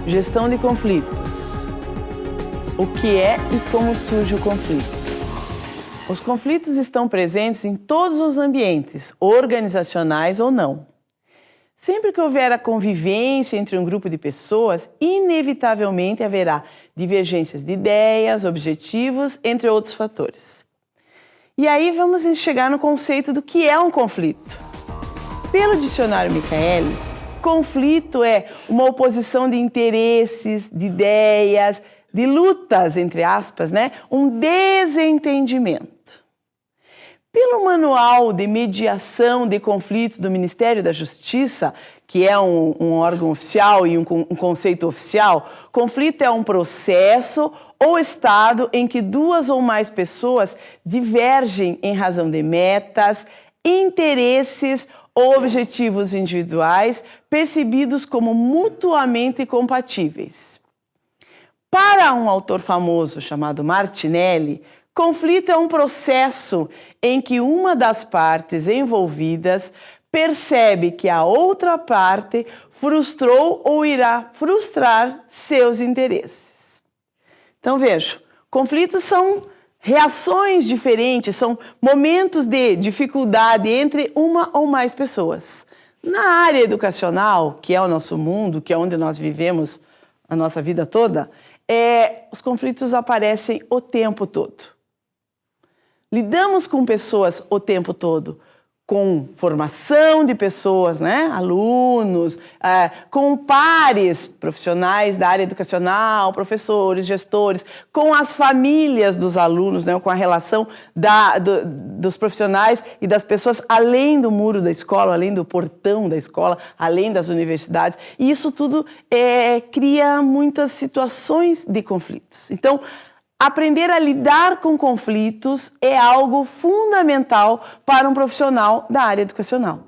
Gestão de conflitos. O que é e como surge o conflito? Os conflitos estão presentes em todos os ambientes, organizacionais ou não. Sempre que houver a convivência entre um grupo de pessoas, inevitavelmente haverá divergências de ideias, objetivos, entre outros fatores. E aí vamos chegar no conceito do que é um conflito. Pelo dicionário Michaelis, conflito é uma oposição de interesses, de ideias, de lutas, entre aspas, um desentendimento. Pelo Manual de Mediação de Conflitos do Ministério da Justiça, que é um órgão oficial e um conceito oficial, conflito é um processo ou estado em que duas ou mais pessoas divergem em razão de metas, interesses ou objetivos individuais percebidos como mutuamente compatíveis. Para um autor famoso chamado Martinelli, conflito é um processo em que uma das partes envolvidas percebe que a outra parte frustrou ou irá frustrar seus interesses. Então veja, conflitos são reações diferentes, são momentos de dificuldade entre uma ou mais pessoas. Na área educacional, que é o nosso mundo, que é onde nós vivemos a nossa vida toda, os conflitos aparecem o tempo todo. Lidamos com pessoas o tempo todo, com formação de pessoas, alunos, com pares profissionais da área educacional, professores, gestores, com as famílias dos alunos, com a relação dos profissionais e das pessoas além do muro da escola, além do portão da escola, além das universidades. E isso tudo cria muitas situações de conflitos. Então, aprender a lidar com conflitos é algo fundamental para um profissional da área educacional.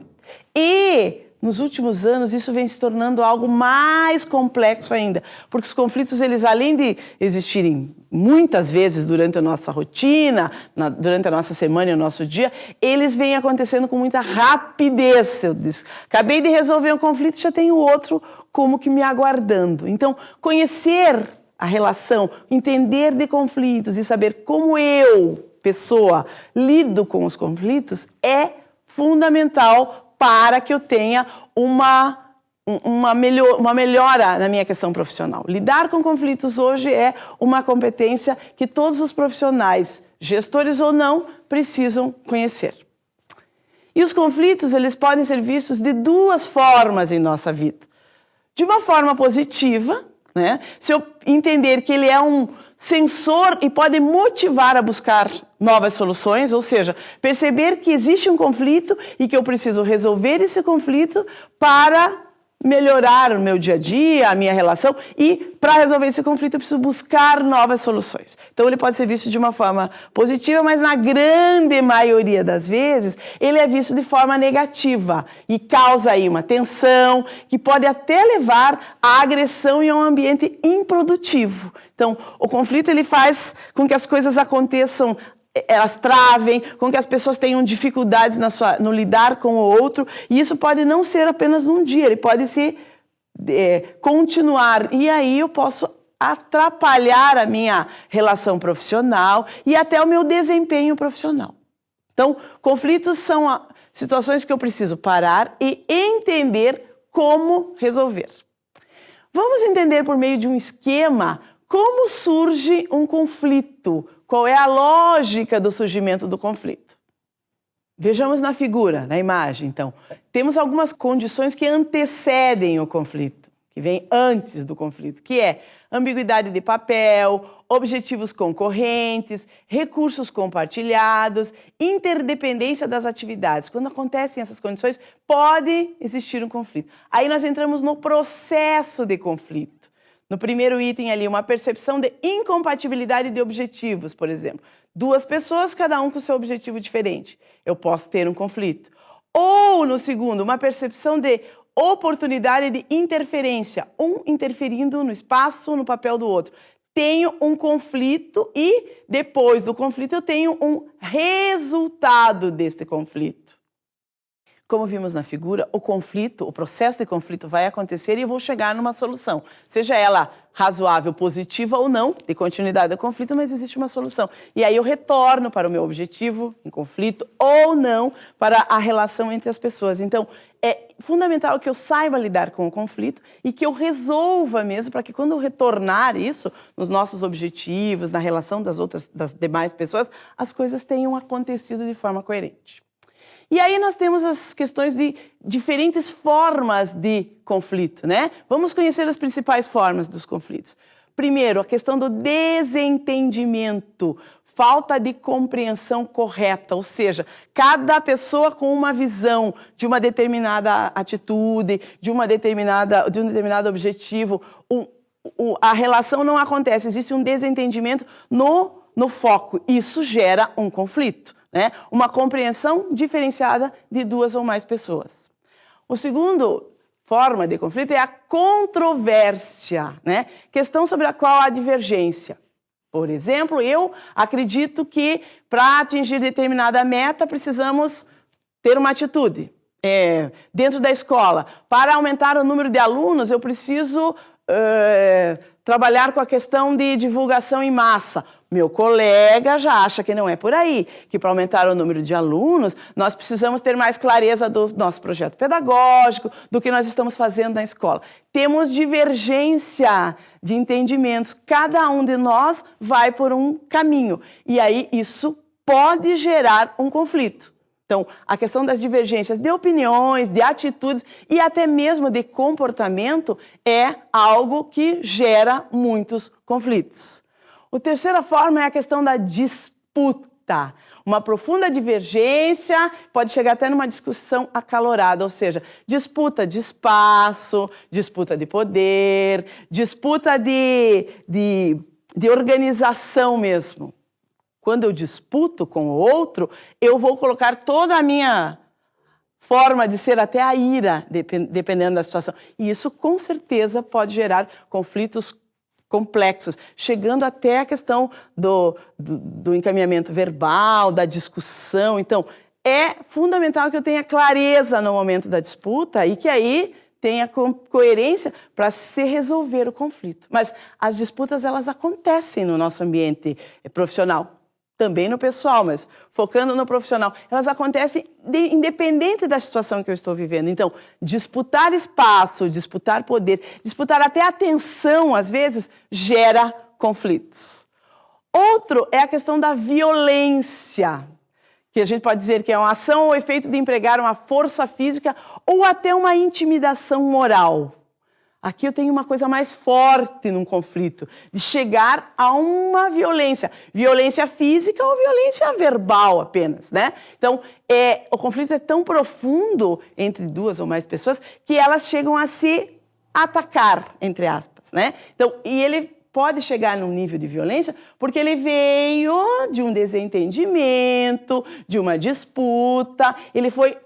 E, nos últimos anos, isso vem se tornando algo mais complexo ainda, porque os conflitos, eles, além de existirem muitas vezes durante a nossa rotina, durante a nossa semana e o nosso dia, eles vêm acontecendo com muita rapidez. Eu disse, acabei de resolver um conflito, já tenho outro como que me aguardando. Então, conhecer a relação, entender de conflitos e saber como eu, pessoa, lido com os conflitos é fundamental para que eu tenha uma melhora na minha questão profissional. Lidar com conflitos hoje é uma competência que todos os profissionais, gestores ou não, precisam conhecer. E os conflitos, eles podem ser vistos de duas formas em nossa vida. De uma forma positiva, se eu entender que ele é um sensor e pode motivar a buscar novas soluções, ou seja, perceber que existe um conflito e que eu preciso resolver esse conflito para melhorar o meu dia a dia, a minha relação, e para resolver esse conflito eu preciso buscar novas soluções. Então ele pode ser visto de uma forma positiva, mas na grande maioria das vezes ele é visto de forma negativa e causa aí uma tensão que pode até levar à agressão em um ambiente improdutivo. Então o conflito ele faz com que as coisas aconteçam, elas travem, com que as pessoas tenham dificuldades no lidar com o outro, e isso pode não ser apenas num dia, ele pode ser continuar, e aí eu posso atrapalhar a minha relação profissional e até o meu desempenho profissional. Então, conflitos são situações que eu preciso parar e entender como resolver. Vamos entender por meio de um esquema como surge um conflito. Qual é a lógica do surgimento do conflito? Vejamos na figura, na imagem, então. Temos algumas condições que antecedem o conflito, que vem antes do conflito, que é ambiguidade de papel, objetivos concorrentes, recursos compartilhados, interdependência das atividades. Quando acontecem essas condições, pode existir um conflito. Aí nós entramos no processo de conflito. No primeiro item ali, uma percepção de incompatibilidade de objetivos, por exemplo. Duas pessoas, cada um com seu objetivo diferente. Eu posso ter um conflito. Ou, no segundo, uma percepção de oportunidade de interferência. Um interferindo no espaço, no papel do outro. Tenho um conflito e, depois do conflito, eu tenho um resultado deste conflito. como vimos na figura, o conflito, o processo de conflito vai acontecer e eu vou chegar numa solução. Seja ela razoável, positiva ou não, de continuidade do conflito, mas existe uma solução. E aí eu retorno para o meu objetivo em conflito ou não, para a relação entre as pessoas. Então, é fundamental que eu saiba lidar com o conflito e que eu resolva mesmo, para que quando eu retornar isso nos nossos objetivos, na relação das demais pessoas, as coisas tenham acontecido de forma coerente. E aí nós temos as questões de diferentes formas de conflito, né? Vamos conhecer as principais formas dos conflitos. Primeiro, a questão do desentendimento, falta de compreensão correta, ou seja, cada pessoa com uma visão de uma determinada atitude, de um determinado objetivo, a relação não acontece, existe um desentendimento no foco, isso gera um conflito. Né? Uma compreensão diferenciada de duas ou mais pessoas. O segundo forma de conflito é a controvérsia, né? Questão sobre a qual há divergência. Por exemplo, eu acredito que para atingir determinada meta precisamos ter uma atitude. Dentro da escola, para aumentar o número de alunos, eu preciso trabalhar com a questão de divulgação em massa. Meu colega já acha que não é por aí, que para aumentar o número de alunos, nós precisamos ter mais clareza do nosso projeto pedagógico, do que nós estamos fazendo na escola. Temos divergência de entendimentos, cada um de nós vai por um caminho, e aí isso pode gerar um conflito. Então, a questão das divergências de opiniões, de atitudes e até mesmo de comportamento é algo que gera muitos conflitos. A terceira forma é a questão da disputa. Uma profunda divergência pode chegar até numa discussão acalorada, ou seja, disputa de espaço, disputa de poder, disputa de organização mesmo. Quando eu disputo com o outro, eu vou colocar toda a minha forma de ser, até a ira, dependendo da situação. E isso, com certeza, pode gerar conflitos complexos, chegando até a questão do encaminhamento verbal, da discussão. Então, é fundamental que eu tenha clareza no momento da disputa e que aí tenha coerência para se resolver o conflito. Mas as disputas, elas acontecem no nosso ambiente profissional. Também no pessoal, mas focando no profissional. Elas acontecem independente da situação que eu estou vivendo. Então, disputar espaço, disputar poder, disputar até atenção, às vezes, gera conflitos. Outro é a questão da violência, que a gente pode dizer que é uma ação ou efeito de empregar uma força física ou até uma intimidação moral. Aqui eu tenho uma coisa mais forte num conflito, de chegar a uma violência. Violência física ou violência verbal apenas, né? Então, o conflito é tão profundo entre duas ou mais pessoas que elas chegam a se atacar, entre aspas, né? Então, e ele pode chegar num nível de violência porque ele veio de um desentendimento, de uma disputa, ele foi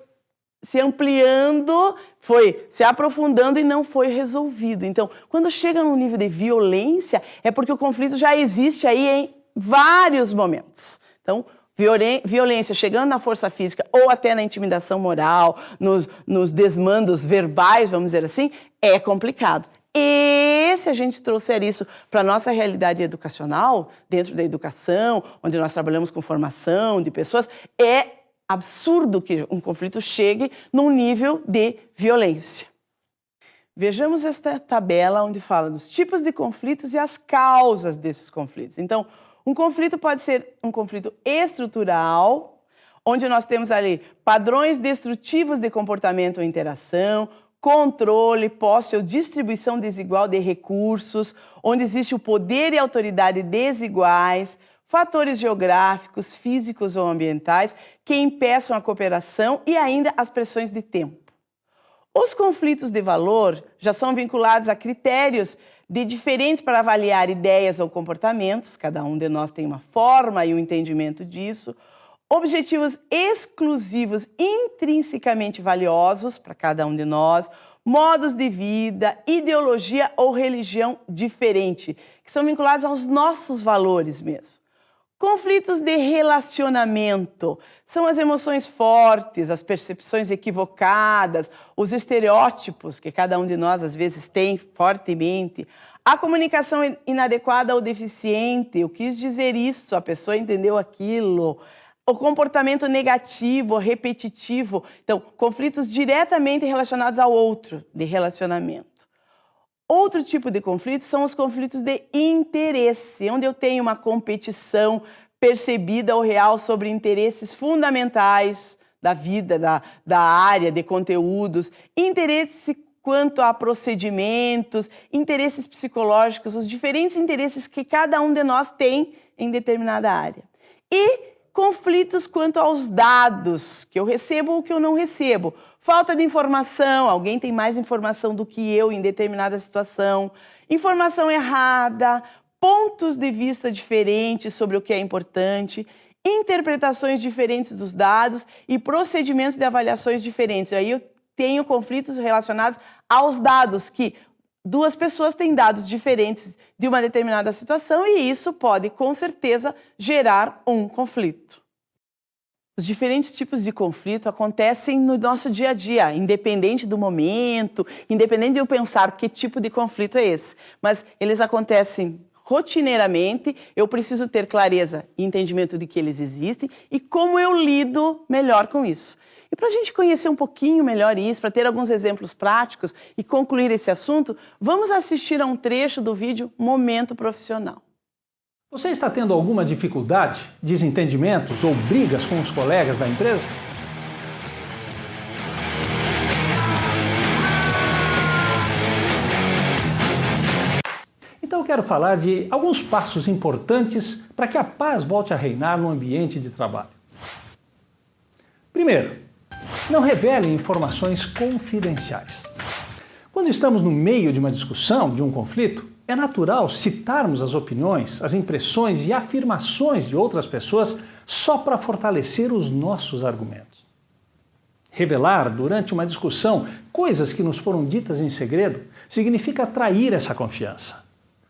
se ampliando, foi se aprofundando e não foi resolvido. Então, quando chega num nível de violência, é porque o conflito já existe aí em vários momentos. Então, violência chegando na força física ou até na intimidação moral, nos desmandos verbais, vamos dizer assim, é complicado. E se a gente trouxer isso para a nossa realidade educacional, dentro da educação, onde nós trabalhamos com formação de pessoas, é absurdo que um conflito chegue num nível de violência. Vejamos esta tabela onde fala dos tipos de conflitos e as causas desses conflitos. Então, um conflito pode ser um conflito estrutural, onde nós temos ali padrões destrutivos de comportamento ou interação, controle, posse ou distribuição desigual de recursos, onde existe o poder e autoridade desiguais, fatores geográficos, físicos ou ambientais que impeçam a cooperação e ainda as pressões de tempo. Os conflitos de valor já são vinculados a critérios diferentes para avaliar ideias ou comportamentos, cada um de nós tem uma forma e um entendimento disso, objetivos exclusivos intrinsecamente valiosos para cada um de nós, modos de vida, ideologia ou religião diferente, que são vinculados aos nossos valores mesmo. Conflitos de relacionamento são as emoções fortes, as percepções equivocadas, os estereótipos que cada um de nós às vezes tem fortemente, a comunicação inadequada ou deficiente, eu quis dizer isso, a pessoa entendeu aquilo, o comportamento negativo, repetitivo, então conflitos diretamente relacionados ao outro, de relacionamento. Outro tipo de conflito são os conflitos de interesse, onde eu tenho uma competição percebida ou real sobre interesses fundamentais da vida, da área, de conteúdos, interesse quanto a procedimentos, interesses psicológicos, os diferentes interesses que cada um de nós tem em determinada área. E conflitos quanto aos dados, que eu recebo ou que eu não recebo. Falta de informação, alguém tem mais informação do que eu em determinada situação, informação errada, pontos de vista diferentes sobre o que é importante, interpretações diferentes dos dados e procedimentos de avaliações diferentes. Aí eu tenho conflitos relacionados aos dados, que duas pessoas têm dados diferentes de uma determinada situação e isso pode, com certeza, gerar um conflito. Os diferentes tipos de conflito acontecem no nosso dia a dia, independente do momento, independente de eu pensar que tipo de conflito é esse. Mas eles acontecem rotineiramente, eu preciso ter clareza e entendimento de que eles existem e como eu lido melhor com isso. E para a gente conhecer um pouquinho melhor isso, para ter alguns exemplos práticos e concluir esse assunto, vamos assistir a um trecho do vídeo Momento Profissional. Você está tendo alguma dificuldade, desentendimentos ou brigas com os colegas da empresa? Então eu quero falar de alguns passos importantes para que a paz volte a reinar no ambiente de trabalho. Primeiro, não revele informações confidenciais. Quando estamos no meio de uma discussão, de um conflito, é natural citarmos as opiniões, as impressões e afirmações de outras pessoas só para fortalecer os nossos argumentos. Revelar durante uma discussão coisas que nos foram ditas em segredo significa trair essa confiança.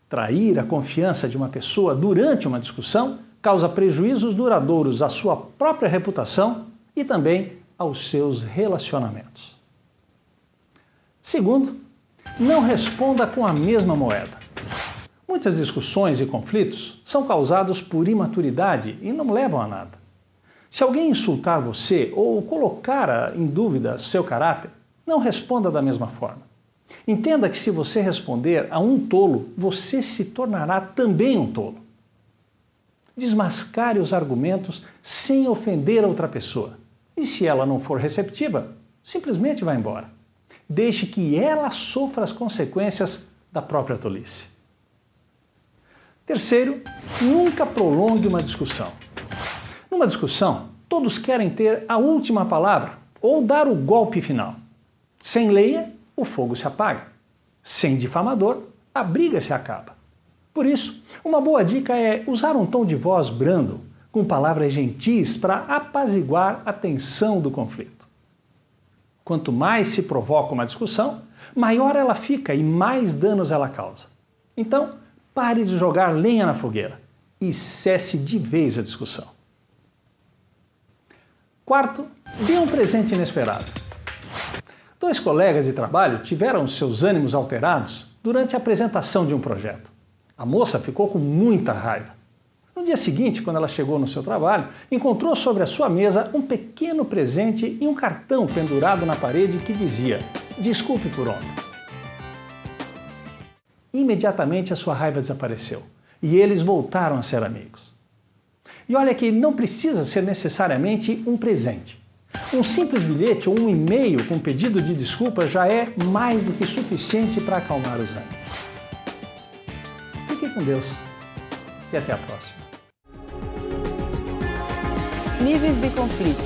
Trair a confiança de uma pessoa durante uma discussão causa prejuízos duradouros à sua própria reputação e também aos seus relacionamentos. Segundo, não responda com a mesma moeda. Muitas discussões e conflitos são causados por imaturidade e não levam a nada. Se alguém insultar você ou colocar em dúvida seu caráter, não responda da mesma forma. Entenda que se você responder a um tolo, você se tornará também um tolo. Desmascare os argumentos sem ofender a outra pessoa. E se ela não for receptiva, simplesmente vá embora. Deixe que ela sofra as consequências da própria tolice. Terceiro, nunca prolongue uma discussão. Numa discussão, todos querem ter a última palavra ou dar o golpe final. Sem lenha, o fogo se apaga. Sem difamador, a briga se acaba. Por isso, uma boa dica é usar um tom de voz brando, com palavras gentis para apaziguar a tensão do conflito. Quanto mais se provoca uma discussão, maior ela fica e mais danos ela causa. Então, pare de jogar lenha na fogueira e cesse de vez a discussão. Quarto, dê um presente inesperado. Dois colegas de trabalho tiveram seus ânimos alterados durante a apresentação de um projeto. A moça ficou com muita raiva. No dia seguinte, quando ela chegou no seu trabalho, encontrou sobre a sua mesa um pequeno presente e um cartão pendurado na parede que dizia: "Desculpe por ontem". Imediatamente a sua raiva desapareceu e eles voltaram a ser amigos. E olha que não precisa ser necessariamente um presente. Um simples bilhete ou um e-mail com pedido de desculpa já é mais do que suficiente para acalmar os ânimos. Fique com Deus e até a próxima. Níveis de conflito.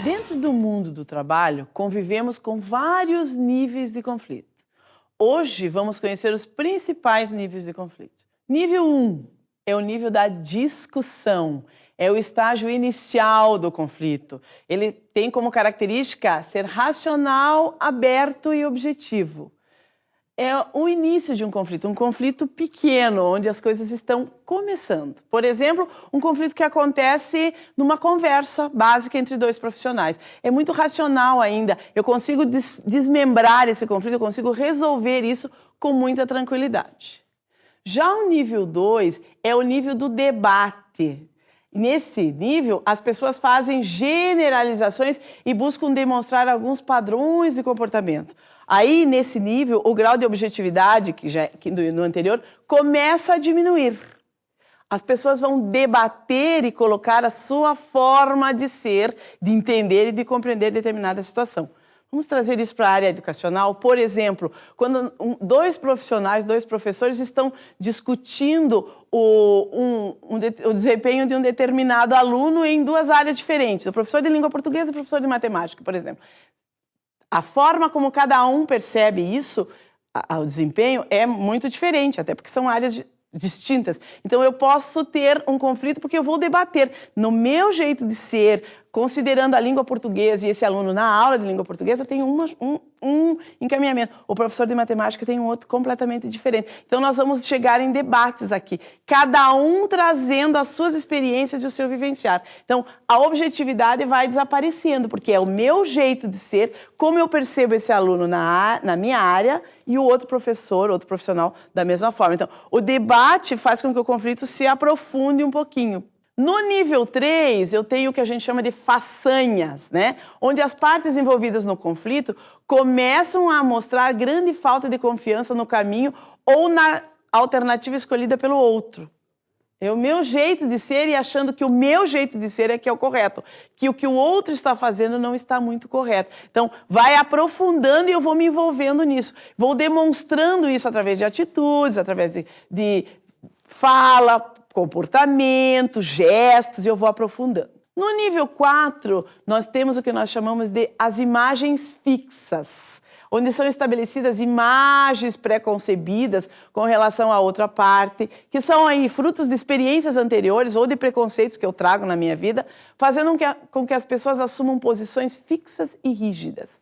Dentro do mundo do trabalho, convivemos com vários níveis de conflito. Hoje vamos conhecer os principais níveis de conflito. Nível 1 é o nível da discussão, é o estágio inicial do conflito. Ele tem como característica ser racional, aberto e objetivo. é o início de um conflito pequeno, onde as coisas estão começando. Por exemplo, um conflito que acontece numa conversa básica entre dois profissionais. É muito racional ainda, eu consigo desmembrar esse conflito, eu consigo resolver isso com muita tranquilidade. Já o nível 2 é o nível do debate. Nesse nível, as pessoas fazem generalizações e buscam demonstrar alguns padrões de comportamento. Aí, nesse nível, o grau de objetividade, que no anterior, começa a diminuir. As pessoas vão debater e colocar a sua forma de ser, de entender e de compreender determinada situação. Vamos trazer isso para a área educacional. Por exemplo, quando dois professores estão discutindo o desempenho de um determinado aluno em duas áreas diferentes, o professor de língua portuguesa e o professor de matemática, por exemplo. A forma como cada um percebe isso, o desempenho, é muito diferente, até porque são áreas distintas. Então eu posso ter um conflito porque eu vou debater no meu jeito de ser, considerando a língua portuguesa e esse aluno na aula de língua portuguesa, eu tenho um encaminhamento. O professor de matemática tem um outro completamente diferente. Então nós vamos chegar em debates aqui, cada um trazendo as suas experiências e o seu vivenciar. Então a objetividade vai desaparecendo, porque é o meu jeito de ser, como eu percebo esse aluno na minha área e o outro professor, outro profissional da mesma forma. Então o debate faz com que o conflito se aprofunde um pouquinho. No nível 3, eu tenho o que a gente chama de façanhas, né? Onde as partes envolvidas no conflito começam a mostrar grande falta de confiança no caminho ou na alternativa escolhida pelo outro. É o meu jeito de ser e achando que o meu jeito de ser é que é o correto, que o outro está fazendo não está muito correto. Então, vai aprofundando e eu vou me envolvendo nisso. Vou demonstrando isso através de atitudes, através de fala, comportamento, gestos, e eu vou aprofundando. No nível 4, nós temos o que nós chamamos de as imagens fixas, onde são estabelecidas imagens pré-concebidas com relação à outra parte, que são aí frutos de experiências anteriores ou de preconceitos que eu trago na minha vida, fazendo com que as pessoas assumam posições fixas e rígidas.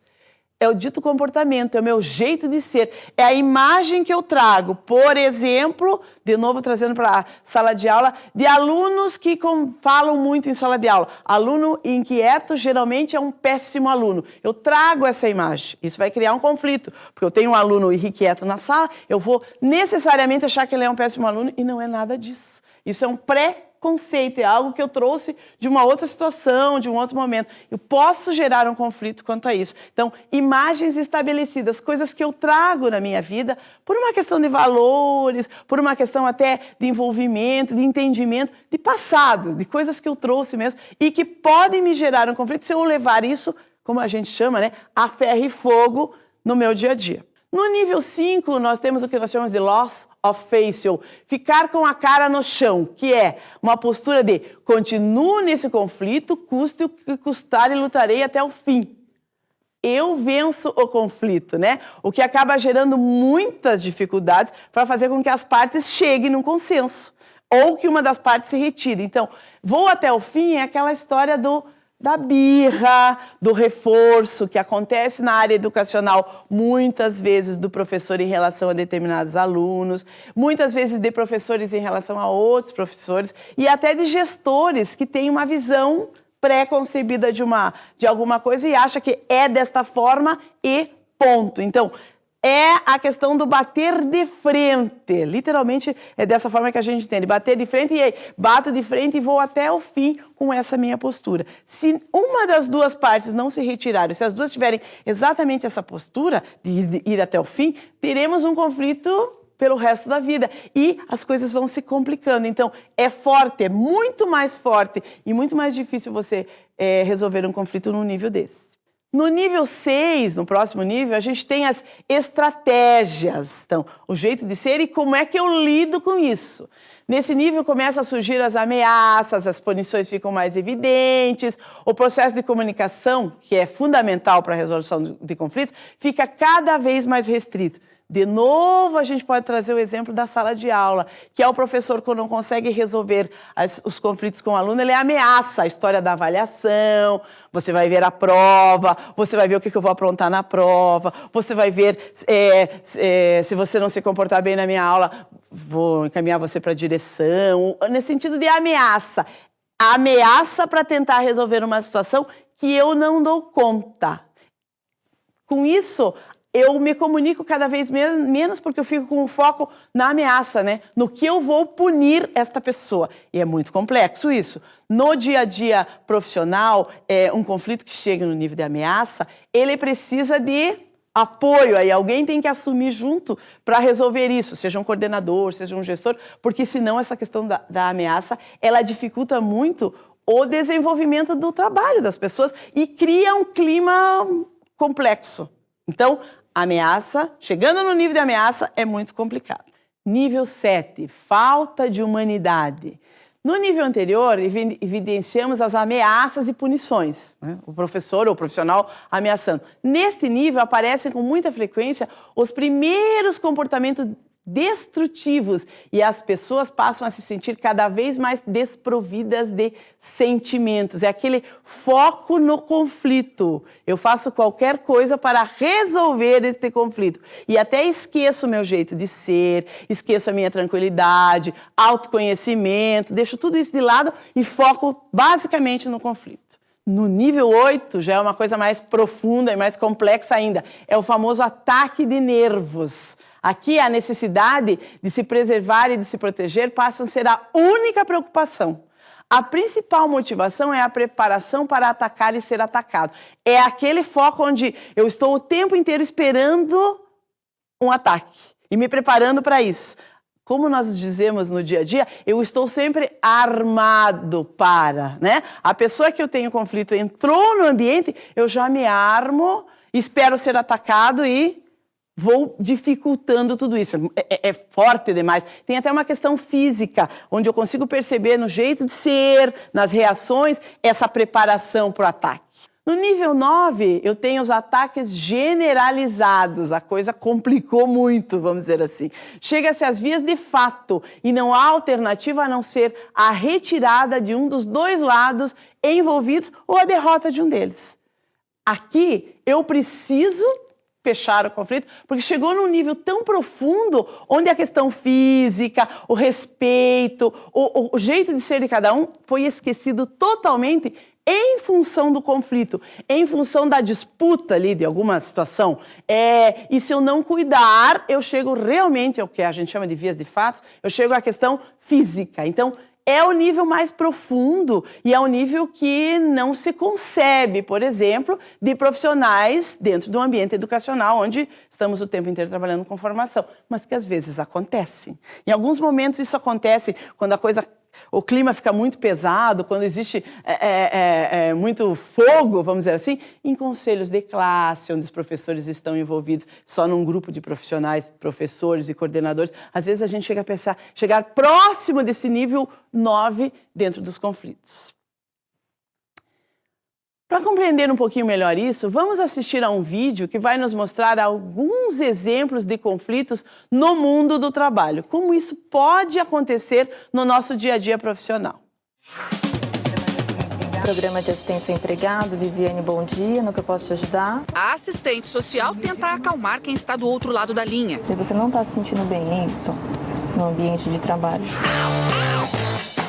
É o dito comportamento, é o meu jeito de ser, é a imagem que eu trago. Por exemplo, de novo trazendo para a sala de aula, de alunos que falam muito em sala de aula. Aluno inquieto geralmente é um péssimo aluno. Eu trago essa imagem, isso vai criar um conflito, porque eu tenho um aluno irrequieto na sala, eu vou necessariamente achar que ele é um péssimo aluno e não é nada disso. Isso é um pré-conceito, é algo que eu trouxe de uma outra situação, de um outro momento. Eu posso gerar um conflito quanto a isso. Então, imagens estabelecidas, coisas que eu trago na minha vida por uma questão de valores, por uma questão até de envolvimento, de entendimento, de passado, de coisas que eu trouxe mesmo e que podem me gerar um conflito se eu levar isso, como a gente chama, né, a ferro e fogo no meu dia a dia. No nível 5, nós temos o que nós chamamos de loss of face, ou ficar com a cara no chão, que é uma postura de continuo nesse conflito, custe o que custar e lutarei até o fim. Eu venço o conflito, né? O que acaba gerando muitas dificuldades para fazer com que as partes cheguem num consenso, ou que uma das partes se retire. Então, vou até o fim é aquela história da birra, do reforço, que acontece na área educacional muitas vezes do professor em relação a determinados alunos, muitas vezes de professores em relação a outros professores e até de gestores que têm uma visão pré-concebida de alguma coisa e acha que é desta forma e ponto. Então, é a questão do bater de frente, literalmente é dessa forma que a gente entende, bater de frente e aí bato de frente e vou até o fim com essa minha postura. Se uma das duas partes não se retirarem, se as duas tiverem exatamente essa postura de ir até o fim, teremos um conflito pelo resto da vida e as coisas vão se complicando. Então é forte, é muito mais forte e muito mais difícil você resolver um conflito num nível desse. No nível 6, no próximo nível, a gente tem as estratégias. Então, o jeito de ser e como é que eu lido com isso. Nesse nível começam a surgir as ameaças, as punições ficam mais evidentes, o processo de comunicação, que é fundamental para a resolução de conflitos, fica cada vez mais restrito. De novo, a gente pode trazer o exemplo da sala de aula, que é o professor, quando não consegue resolver os conflitos com o aluno, ele ameaça a história da avaliação, você vai ver a prova, você vai ver o que eu vou aprontar na prova, você vai ver se você não se comportar bem na minha aula, vou encaminhar você para a direção, nesse sentido de ameaça. A ameaça para tentar resolver uma situação que eu não dou conta. Com isso, eu me comunico cada vez menos porque eu fico com o foco na ameaça, né? No que eu vou punir esta pessoa. E é muito complexo isso. No dia a dia profissional, um conflito que chega no nível de ameaça, ele precisa de apoio. Aí alguém tem que assumir junto para resolver isso, seja um coordenador, seja um gestor, porque senão essa questão da ameaça, ela dificulta muito o desenvolvimento do trabalho das pessoas e cria um clima complexo. Então, ameaça, chegando no nível de ameaça, é muito complicado. Nível 7, falta de humanidade. No nível anterior, evidenciamos as ameaças e punições, né? O professor ou o profissional ameaçando. Neste nível, aparecem com muita frequência os primeiros comportamentos destrutivos e as pessoas passam a se sentir cada vez mais desprovidas de sentimentos. É aquele foco no conflito. Eu faço qualquer coisa para resolver este conflito e até esqueço o meu jeito de ser, esqueço a minha tranquilidade, autoconhecimento, deixo tudo isso de lado e foco basicamente no conflito. No nível 8 já é uma coisa mais profunda e mais complexa ainda. É o famoso ataque de nervos. Aqui a necessidade de se preservar e de se proteger passam a ser a única preocupação. A principal motivação é a preparação para atacar e ser atacado. É aquele foco onde eu estou o tempo inteiro esperando um ataque e me preparando para isso. Como nós dizemos no dia a dia, eu estou sempre armado para, né? A pessoa que eu tenho conflito entrou no ambiente, eu já me armo, espero ser atacado e vou dificultando tudo isso. É forte demais. Tem até uma questão física, onde eu consigo perceber no jeito de ser, nas reações, essa preparação para o ataque. No nível 9, eu tenho os ataques generalizados. A coisa complicou muito, vamos dizer assim. Chega-se às vias de fato e não há alternativa a não ser a retirada de um dos dois lados envolvidos ou a derrota de um deles. Aqui, eu preciso fechar o conflito, porque chegou num nível tão profundo, onde a questão física, o respeito, o jeito de ser de cada um foi esquecido totalmente em função do conflito, em função da disputa ali de alguma situação. E se eu não cuidar, eu chego realmente ao que a gente chama de vias de fato, eu chego à questão física. Então, é o nível mais profundo e é o nível que não se concebe, por exemplo, de profissionais dentro do ambiente educacional, onde estamos o tempo inteiro trabalhando com formação, mas que às vezes acontece. Em alguns momentos isso acontece quando o clima fica muito pesado, quando existe muito fogo, vamos dizer assim, em conselhos de classe, onde os professores estão envolvidos só num grupo de profissionais, professores e coordenadores. Às vezes a gente chega a pensar, chegar próximo desse nível 9 dentro dos conflitos. Para compreender um pouquinho melhor isso, vamos assistir a um vídeo que vai nos mostrar alguns exemplos de conflitos no mundo do trabalho. Como isso pode acontecer no nosso dia a dia profissional. Programa de assistência ao empregado, Viviane, bom dia, no que eu posso te ajudar? A assistente social tenta acalmar quem está do outro lado da linha. Se você não está se sentindo bem nisso, no ambiente de trabalho.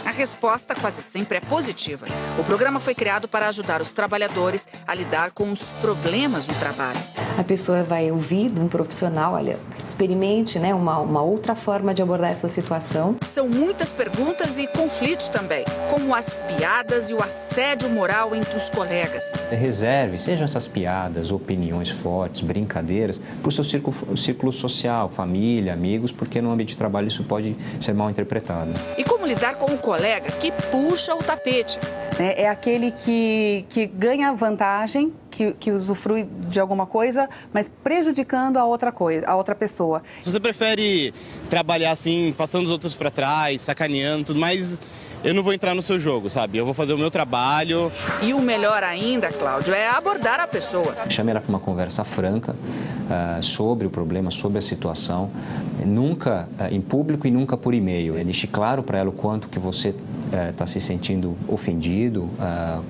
A resposta quase sempre é positiva. O programa foi criado para ajudar os trabalhadores a lidar com os problemas no trabalho. A pessoa vai ouvir de um profissional, olha, experimente, né, uma outra forma de abordar essa situação. São muitas perguntas e conflitos também, como as piadas e o assédio moral entre os colegas. Reserve, sejam essas piadas, opiniões fortes, brincadeiras, para o seu círculo social, família, amigos, porque no ambiente de trabalho isso pode ser mal interpretado. E como lidar com o colega que puxa o tapete? É aquele que ganha vantagem, que usufrui de alguma coisa, mas prejudicando a outra pessoa. Se você prefere trabalhar assim, passando os outros para trás, sacaneando, tudo mais, eu não vou entrar no seu jogo, sabe? Eu vou fazer o meu trabalho. E o melhor ainda, Cláudio, é abordar a pessoa. Chame ela para uma conversa franca sobre o problema, sobre a situação, nunca em público e nunca por e-mail. Deixe claro para ela o quanto que você está se sentindo ofendido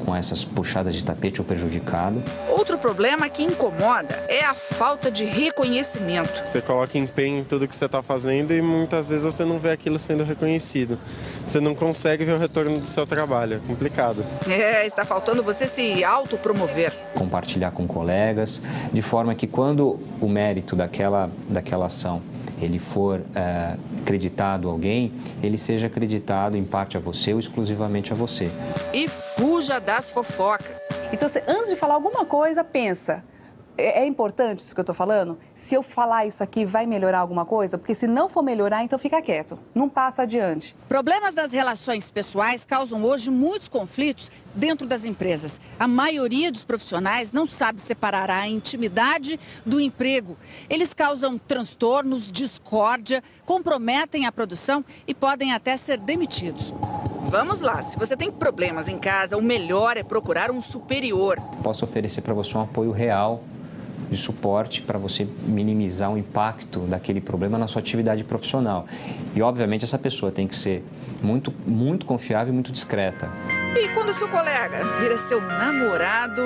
com essas puxadas de tapete ou prejudicado. Outro problema que incomoda é a falta de reconhecimento. Você coloca empenho em tudo que você está fazendo e muitas vezes você não vê aquilo sendo reconhecido. Você não consegue ver o retorno do seu trabalho, é complicado. Está faltando você se autopromover. Compartilhar com colegas, de forma que quando o mérito daquela ação ele for acreditado a alguém, ele seja acreditado em parte a você ou exclusivamente a você. E fuja das fofocas. Então, antes de falar alguma coisa, pensa, é importante isso que eu estou falando? Se eu falar isso aqui, vai melhorar alguma coisa? Porque se não for melhorar, então fica quieto, não passa adiante. Problemas das relações pessoais causam hoje muitos conflitos dentro das empresas. A maioria dos profissionais não sabe separar a intimidade do emprego. Eles causam transtornos, discórdia, comprometem a produção e podem até ser demitidos. Vamos lá, se você tem problemas em casa, o melhor é procurar um superior. Posso oferecer para você um apoio real de suporte para você minimizar o impacto daquele problema na sua atividade profissional. E, obviamente, essa pessoa tem que ser muito confiável e muito discreta. E quando o seu colega vira seu namorado?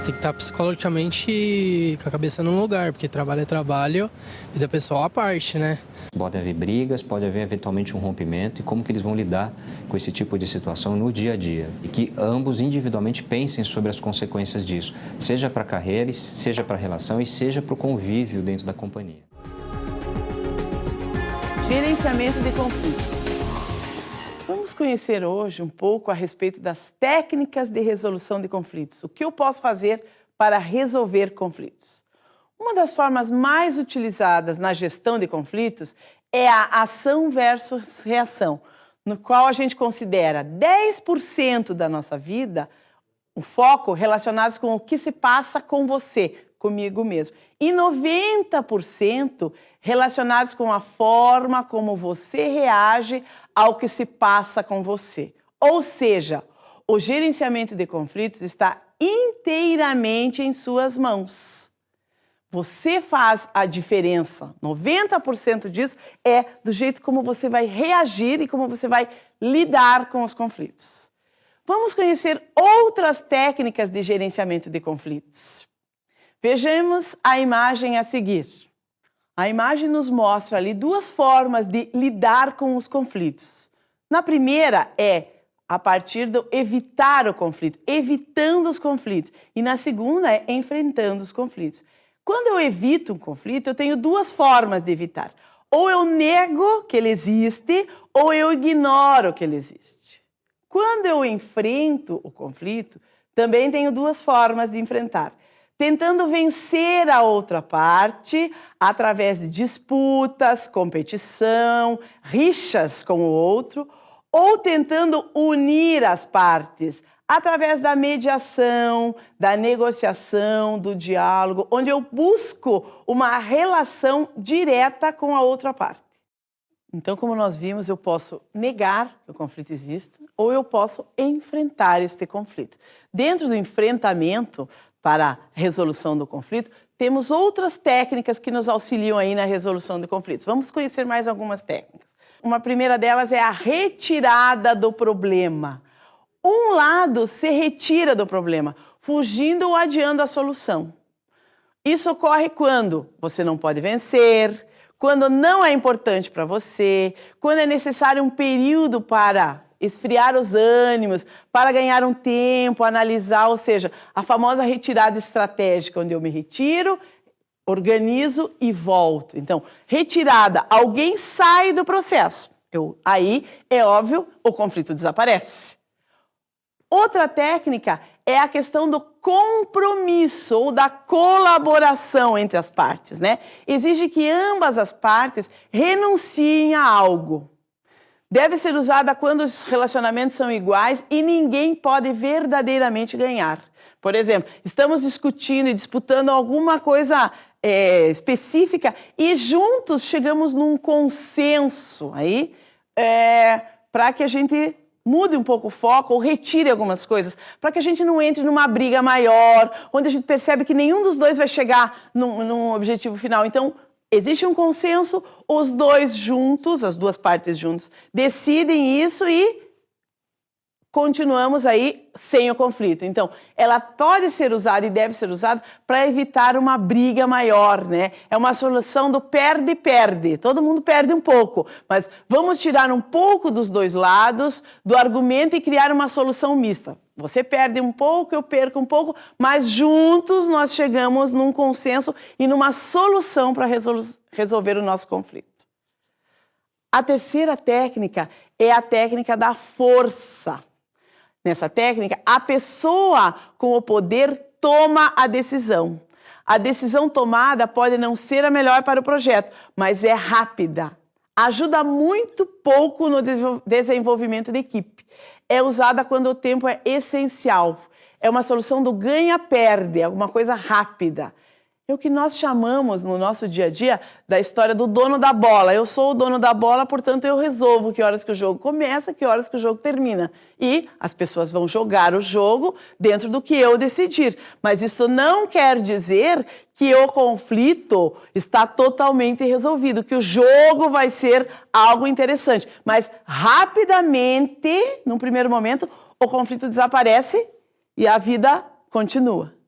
Tem que estar psicologicamente com a cabeça num lugar, porque trabalho é trabalho, vida pessoal à parte, né? Pode haver brigas, pode haver eventualmente um rompimento e como que eles vão lidar com esse tipo de situação no dia a dia. E que ambos individualmente pensem sobre as consequências disso, seja para a carreira, seja para a relação e seja para o convívio dentro da companhia. Gerenciamento de conflitos. Vamos conhecer hoje um pouco a respeito das técnicas de resolução de conflitos. O que eu posso fazer para resolver conflitos? Uma das formas mais utilizadas na gestão de conflitos é a ação versus reação, no qual a gente considera 10% da nossa vida, o foco relacionado com o que se passa com você, comigo mesmo, e 90% relacionados com a forma como você reage ao que se passa com você. Ou seja, o gerenciamento de conflitos está inteiramente em suas mãos. Você faz a diferença. 90% disso é do jeito como você vai reagir e como você vai lidar com os conflitos. Vamos conhecer outras técnicas de gerenciamento de conflitos. Vejamos a imagem a seguir. A imagem nos mostra ali duas formas de lidar com os conflitos. Na primeira é a partir do evitar o conflito, evitando os conflitos. E na segunda é enfrentando os conflitos. Quando eu evito um conflito, eu tenho duas formas de evitar. Ou eu nego que ele existe, ou eu ignoro que ele existe. Quando eu enfrento o conflito, também tenho duas formas de enfrentar. Tentando vencer a outra parte através de disputas, competição, rixas com o outro, ou tentando unir as partes através da mediação, da negociação, do diálogo, onde eu busco uma relação direta com a outra parte. Então, como nós vimos, eu posso negar que o conflito existe ou eu posso enfrentar este conflito. Dentro do enfrentamento para a resolução do conflito, temos outras técnicas que nos auxiliam aí na resolução de conflitos. Vamos conhecer mais algumas técnicas. Uma primeira delas é a retirada do problema. Um lado se retira do problema, fugindo ou adiando a solução. Isso ocorre quando você não pode vencer, quando não é importante para você, quando é necessário um período para esfriar os ânimos, para ganhar um tempo, analisar, ou seja, a famosa retirada estratégica, onde eu me retiro, organizo e volto. Então, retirada, alguém sai do processo. Aí, é óbvio, o conflito desaparece. Outra técnica é a questão do compromisso ou da colaboração entre as partes, né? Exige que ambas as partes renunciem a algo. Deve ser usada quando os relacionamentos são iguais e ninguém pode verdadeiramente ganhar. Por exemplo, estamos discutindo e disputando alguma coisa específica e juntos chegamos num consenso aí para que a gente mude um pouco o foco ou retire algumas coisas, para que a gente não entre numa briga maior, onde a gente percebe que nenhum dos dois vai chegar num objetivo final. Então, existe um consenso, os dois juntos, as duas partes juntos, decidem isso e continuamos aí sem o conflito. Então, ela pode ser usada e deve ser usada para evitar uma briga maior, né? É uma solução do perde-perde. Todo mundo perde um pouco, mas vamos tirar um pouco dos dois lados do argumento e criar uma solução mista. Você perde um pouco, eu perco um pouco, mas juntos nós chegamos num consenso e numa solução para resolver o nosso conflito. A terceira técnica é a técnica da força. Nessa técnica, a pessoa com o poder toma a decisão. A decisão tomada pode não ser a melhor para o projeto, mas é rápida. Ajuda muito pouco no desenvolvimento da equipe. É usada quando o tempo é essencial. É uma solução do ganha-perde, alguma coisa rápida. É o que nós chamamos no nosso dia a dia da história do dono da bola. Eu sou o dono da bola, portanto eu resolvo que horas que o jogo começa, que horas que o jogo termina. E as pessoas vão jogar o jogo dentro do que eu decidir. Mas isso não quer dizer que o conflito está totalmente resolvido, que o jogo vai ser algo interessante. Mas rapidamente, num primeiro momento, o conflito desaparece e a vida continua.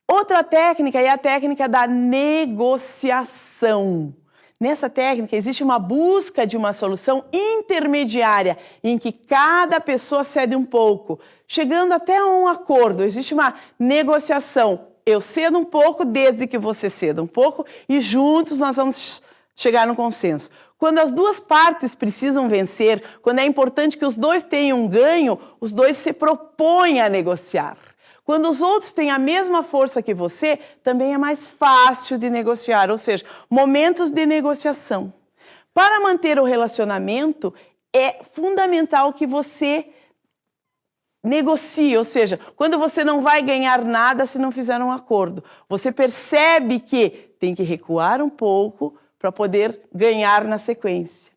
Outra técnica é a técnica da negociação. Nessa técnica existe uma busca de uma solução intermediária em que cada pessoa cede um pouco, chegando até a um acordo. Existe uma negociação. Eu cedo um pouco desde que você ceda um pouco e juntos nós vamos chegar num consenso. Quando as duas partes precisam vencer, quando é importante que os dois tenham um ganho, os dois se propõem a negociar. Quando os outros têm a mesma força que você, também é mais fácil de negociar, ou seja, momentos de negociação. Para manter o relacionamento, é fundamental que você negocie, ou seja, quando você não vai ganhar nada se não fizer um acordo. Você percebe que tem que recuar um pouco para poder ganhar na sequência.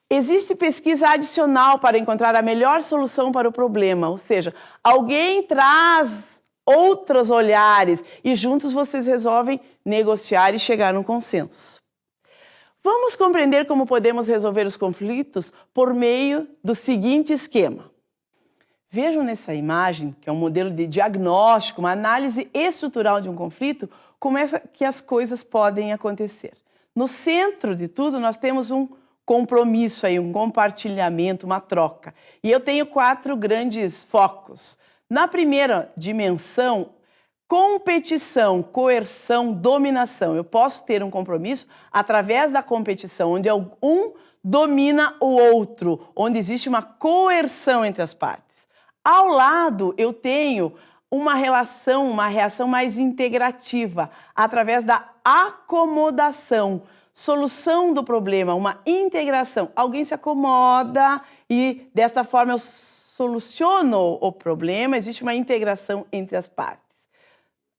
Existe pesquisa adicional para encontrar a melhor solução para o problema, ou seja, alguém traz outros olhares e juntos vocês resolvem negociar e chegar num consenso. Vamos compreender como podemos resolver os conflitos por meio do seguinte esquema. Vejam nessa imagem, que é um modelo de diagnóstico, uma análise estrutural de um conflito, como é que as coisas podem acontecer. No centro de tudo, nós temos um compromisso, aí, um compartilhamento, uma troca. E eu tenho 4 grandes focos. Na primeira dimensão, competição, coerção, dominação. Eu posso ter um compromisso através da competição, onde um domina o outro, onde existe uma coerção entre as partes. Ao lado, eu tenho uma reação mais integrativa, através da acomodação. Solução do problema, uma integração. Alguém se acomoda e desta forma eu soluciono o problema, existe uma integração entre as partes.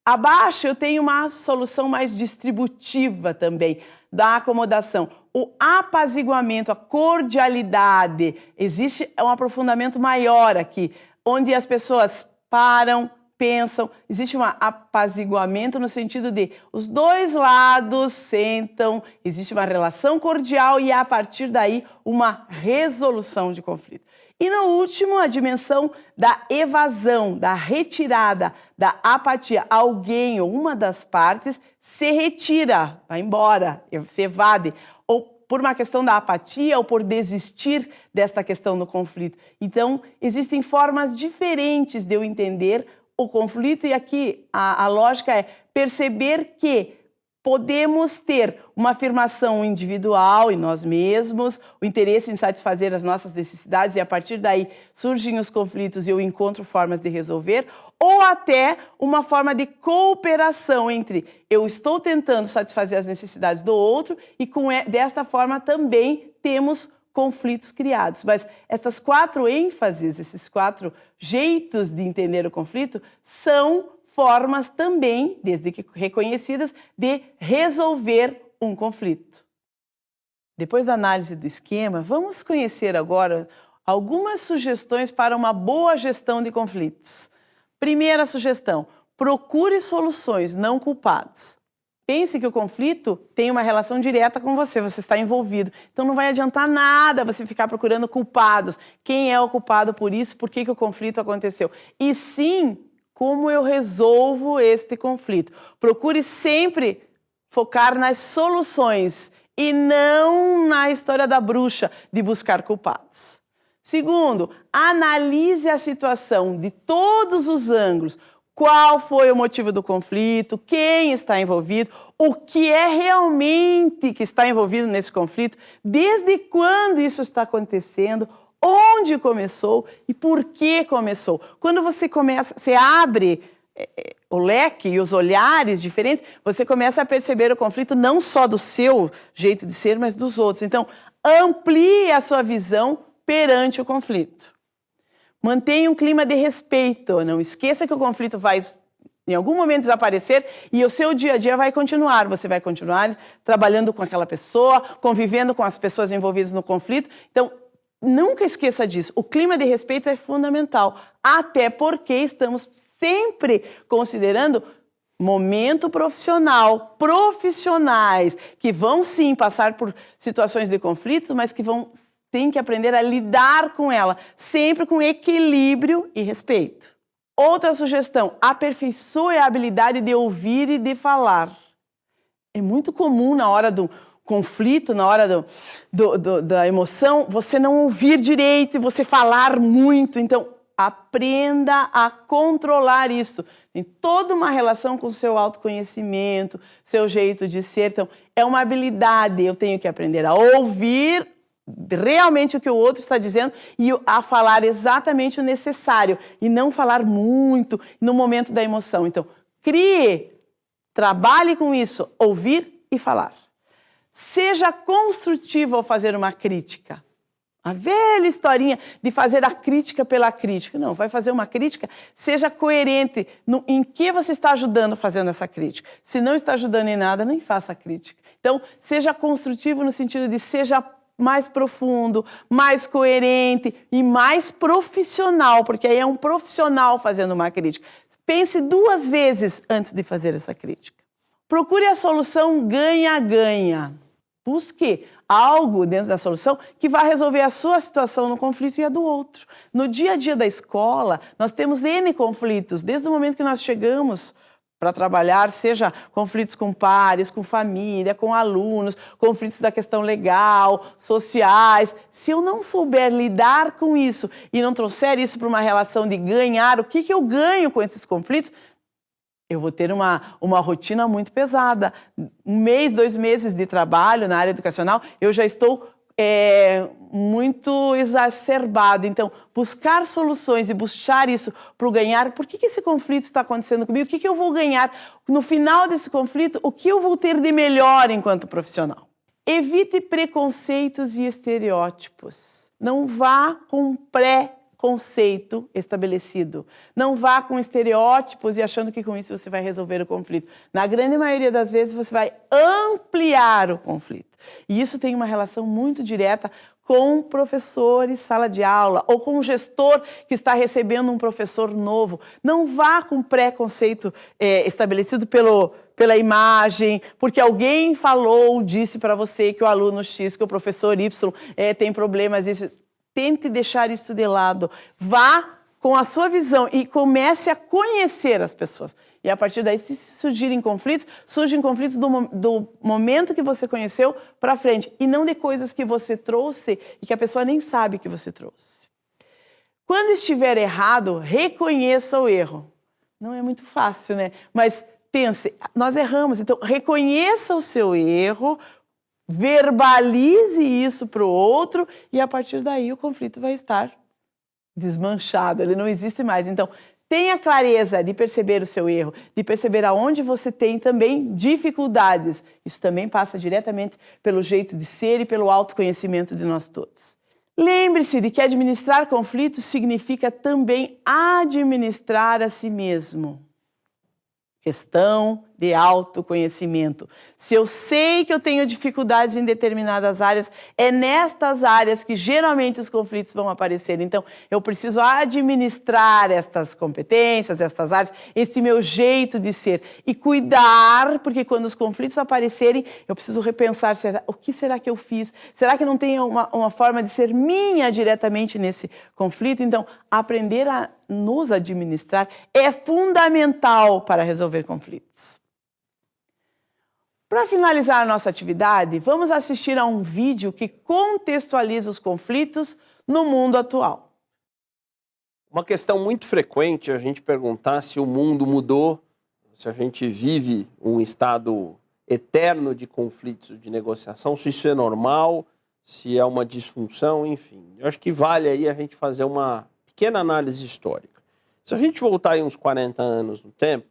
Abaixo eu tenho uma solução mais distributiva também, da acomodação. O apaziguamento, a cordialidade, existe um aprofundamento maior aqui, onde as pessoas param, pensam, existe um apaziguamento no sentido de os dois lados sentam, existe uma relação cordial e a partir daí uma resolução de conflito. E no último, a dimensão da evasão, da retirada, da apatia. Alguém ou uma das partes se retira, vai embora, se evade, ou por uma questão da apatia ou por desistir desta questão do conflito. Então, existem formas diferentes de eu entender o conflito e aqui a lógica é perceber que podemos ter uma afirmação individual em nós mesmos, o interesse em satisfazer as nossas necessidades e a partir daí surgem os conflitos e eu encontro formas de resolver, ou até uma forma de cooperação entre eu estou tentando satisfazer as necessidades do outro e desta forma também temos conflitos criados. Mas essas 4 ênfases, esses 4 jeitos de entender o conflito são formas também, desde que reconhecidas, de resolver um conflito. Depois da análise do esquema, vamos conhecer agora Algumas sugestões para uma boa gestão de conflitos. Primeira sugestão, procure soluções, não culpados. Pense que o conflito tem uma relação direta com você, você está envolvido. Então não vai adiantar nada você ficar procurando culpados. Quem é o culpado por isso? Por que o conflito aconteceu? E sim, como eu resolvo este conflito. Procure sempre focar nas soluções e não na história da bruxa de buscar culpados. Segundo, analise a situação de todos os ângulos. Qual foi o motivo do conflito? Quem está envolvido? O que é realmente que está envolvido nesse conflito? Desde quando isso está acontecendo? Onde começou e por que começou? Quando você abre o leque e os olhares diferentes, você começa a perceber o conflito não só do seu jeito de ser, mas dos outros. Então, amplie a sua visão perante o conflito. Mantenha um clima de respeito. Não esqueça que o conflito vai, em algum momento, desaparecer e o seu dia a dia vai continuar. Você vai continuar trabalhando com aquela pessoa, convivendo com as pessoas envolvidas no conflito. Então, nunca esqueça disso. O clima de respeito é fundamental, até porque estamos sempre considerando momento profissional, profissionais que vão sim passar por situações de conflito, mas que tem que aprender a lidar com ela, sempre com equilíbrio e respeito. Outra sugestão, aperfeiçoe a habilidade de ouvir e de falar. É muito comum na hora do conflito, na hora da emoção, você não ouvir direito e você falar muito. Então, aprenda a controlar isso. Tem toda uma relação com o seu autoconhecimento, seu jeito de ser. Então, é uma habilidade, eu tenho que aprender a ouvir realmente o que o outro está dizendo e a falar exatamente o necessário e não falar muito no momento da emoção. Então, trabalhe com isso, ouvir e falar. Seja construtivo ao fazer uma crítica. A velha historinha de fazer a crítica pela crítica. Não, vai fazer uma crítica, seja coerente em que você está ajudando fazendo essa crítica. Se não está ajudando em nada, nem faça a crítica. Então, seja construtivo no sentido de seja mais profundo, mais coerente e mais profissional, porque aí é um profissional fazendo uma crítica. Pense 2 vezes antes de fazer essa crítica. Procure a solução ganha-ganha. Busque algo dentro da solução que vai resolver a sua situação no conflito e a do outro. No dia a dia da escola, nós temos N conflitos, desde o momento que nós chegamos para trabalhar, seja conflitos com pares, com família, com alunos, conflitos da questão legal, sociais. Se eu não souber lidar com isso e não trouxer isso para uma relação de ganhar, o que eu ganho com esses conflitos? Eu vou ter uma rotina muito pesada. 1 mês, 2 meses de trabalho na área educacional, eu já estou muito exacerbado. Então, buscar soluções e buscar isso para o ganhar. Por que esse conflito está acontecendo comigo? O que eu vou ganhar no final desse conflito? O que eu vou ter de melhor enquanto profissional? Evite preconceitos e estereótipos. Não vá com pré-conceito estabelecido. Não vá com estereótipos e achando que com isso você vai resolver o conflito. Na grande maioria das vezes você vai ampliar o conflito. E isso tem uma relação muito direta com professores, sala de aula, ou com um gestor que está recebendo um professor novo. Não vá com preconceito estabelecido pela imagem, porque alguém falou, disse para você que o aluno X, que o professor Y tem problemas. Tente deixar isso de lado. Vá com a sua visão e comece a conhecer as pessoas. E a partir daí, se surgem conflitos do momento que você conheceu para frente. E não de coisas que você trouxe e que a pessoa nem sabe que você trouxe. Quando estiver errado, reconheça o erro. Não é muito fácil, né? Mas pense, nós erramos. Então, reconheça o seu erro, verbalize isso para o outro e a partir daí o conflito vai estar desmanchado, ele não existe mais. Então, tenha clareza de perceber o seu erro, de perceber aonde você tem também dificuldades. Isso também passa diretamente pelo jeito de ser e pelo autoconhecimento de nós todos. Lembre-se de que administrar conflitos significa também administrar a si mesmo. Questão de autoconhecimento. Se eu sei que eu tenho dificuldades em determinadas áreas, é nestas áreas que geralmente os conflitos vão aparecer. Então, eu preciso administrar estas competências, estas áreas, esse meu jeito de ser e cuidar, porque quando os conflitos aparecerem, eu preciso repensar, o que será que eu fiz? Será que não tem uma forma de ser minha diretamente nesse conflito? Então, aprender a nos administrar é fundamental para resolver conflitos. Para finalizar a nossa atividade, vamos assistir a um vídeo que contextualiza os conflitos no mundo atual. Uma questão muito frequente é a gente perguntar se o mundo mudou, se a gente vive um estado eterno de conflitos, de negociação, se isso é normal, se é uma disfunção, enfim. Eu acho que vale aí a gente fazer uma pequena análise histórica. Se a gente voltar aí uns 40 anos no tempo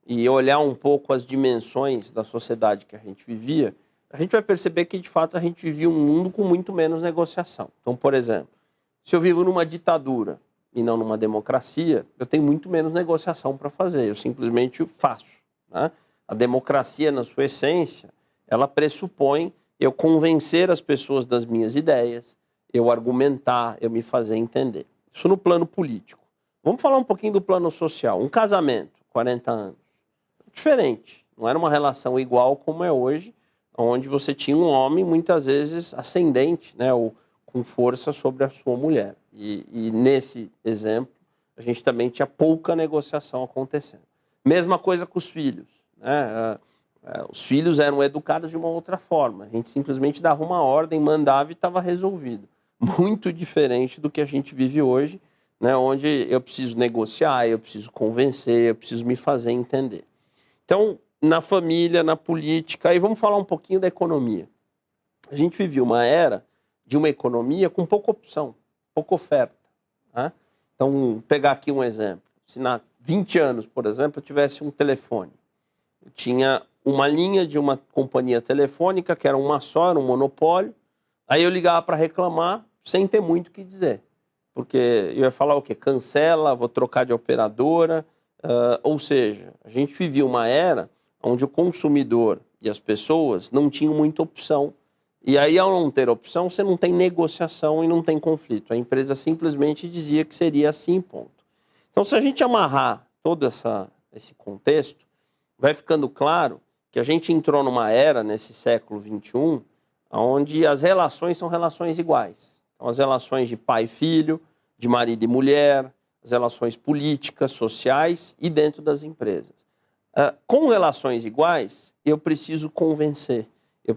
e olhar um pouco as dimensões da sociedade que a gente vivia, a gente vai perceber que, de fato, a gente vivia um mundo com muito menos negociação. Então, por exemplo, se eu vivo numa ditadura e não numa democracia, eu tenho muito menos negociação para fazer, eu simplesmente faço, né? A democracia, na sua essência, ela pressupõe eu convencer as pessoas das minhas ideias, eu argumentar, eu me fazer entender. Isso no plano político. Vamos falar um pouquinho do plano social. Um casamento, 40 anos. Diferente. Não era uma relação igual como é hoje, onde você tinha um homem, muitas vezes, ascendente, né, ou com força sobre a sua mulher. E nesse exemplo, a gente também tinha pouca negociação acontecendo. Mesma coisa com os filhos, né? Os filhos eram educados de uma outra forma. A gente simplesmente dava uma ordem, mandava e estava resolvido. Muito diferente do que a gente vive hoje, né, onde eu preciso negociar, eu preciso convencer, eu preciso me fazer entender. Então, na família, na política, aí vamos falar um pouquinho da economia. A gente vivia uma era de uma economia com pouca opção, pouca oferta, né? Então, pegar aqui um exemplo. Se há 20 anos, por exemplo, eu tivesse um telefone, eu tinha uma linha de uma companhia telefônica, que era uma só, era um monopólio, aí eu ligava para reclamar, sem ter muito o que dizer. Porque eu ia falar o quê? Cancela, vou trocar de operadora. Ou seja, a gente vivia uma era onde o consumidor e as pessoas não tinham muita opção. E aí, ao não ter opção, você não tem negociação e não tem conflito. A empresa simplesmente dizia que seria assim, ponto. Então, se a gente amarrar todo esse contexto, vai ficando claro que a gente entrou numa era, nesse século XXI, onde as relações são relações iguais. Então, as relações de pai e filho, de marido e mulher, as relações políticas, sociais e dentro das empresas. Com relações iguais, eu preciso convencer, eu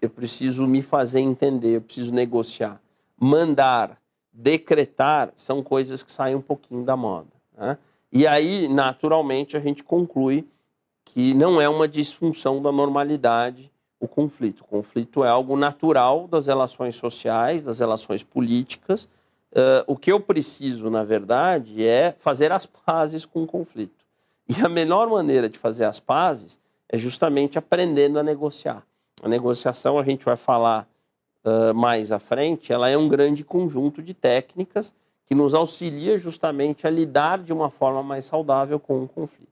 preciso me fazer entender, eu preciso negociar. Mandar, decretar, são coisas que saem um pouquinho da moda, né? E aí, naturalmente, a gente conclui que não é uma disfunção da normalidade o conflito. O conflito é algo natural das relações sociais, das relações políticas. O que eu preciso, na verdade, é fazer as pazes com o conflito. E a melhor maneira de fazer as pazes é justamente aprendendo a negociar. A negociação, a gente vai falar mais à frente, ela é um grande conjunto de técnicas que nos auxilia justamente a lidar de uma forma mais saudável com o conflito.